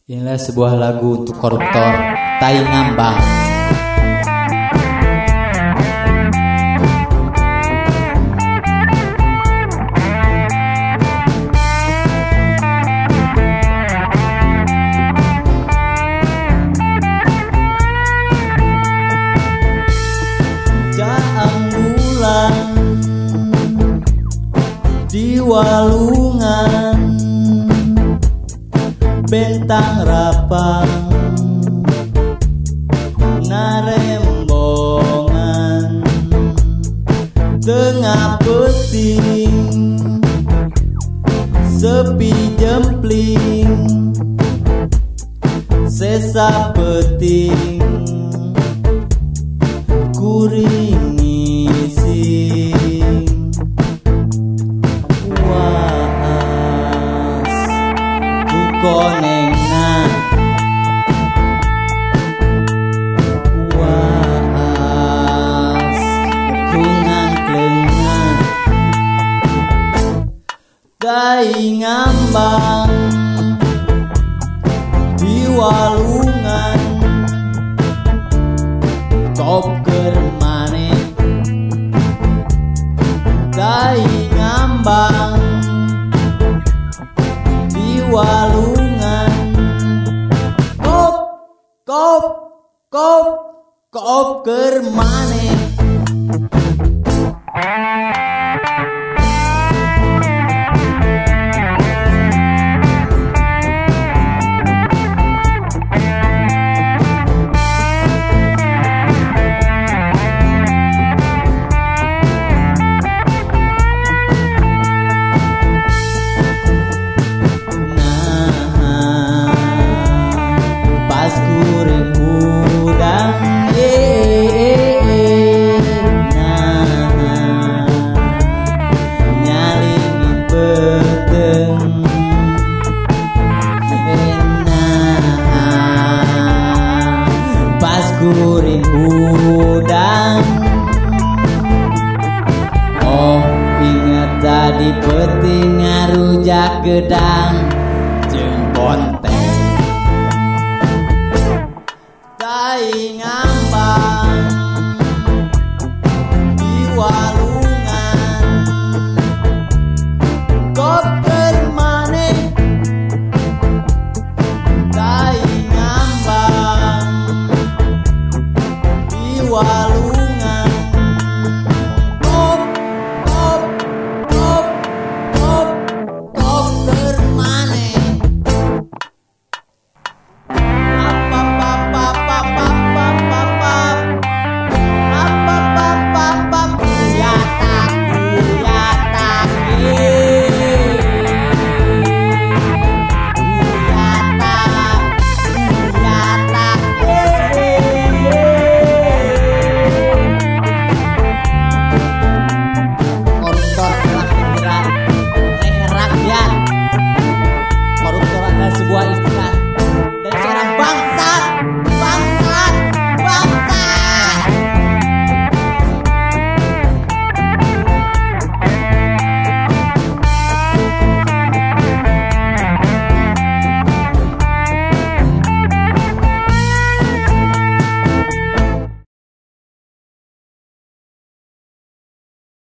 Inilah sebuah lagu untuk koruptor tai ngambang. Jaang bulan di walungan, bentang rapang narembongan, tengah peting sepi jempling, sesa peting kuring ngising. Waas ku konengna, waas ku ngangklengna, tai ngambang di walungan, koker maneh tai ngambang di walungan, koker maneh. Pas kuring udang nyalingi peteng, pas kuring udang. Oh inget tadi peting ngarujak gedang.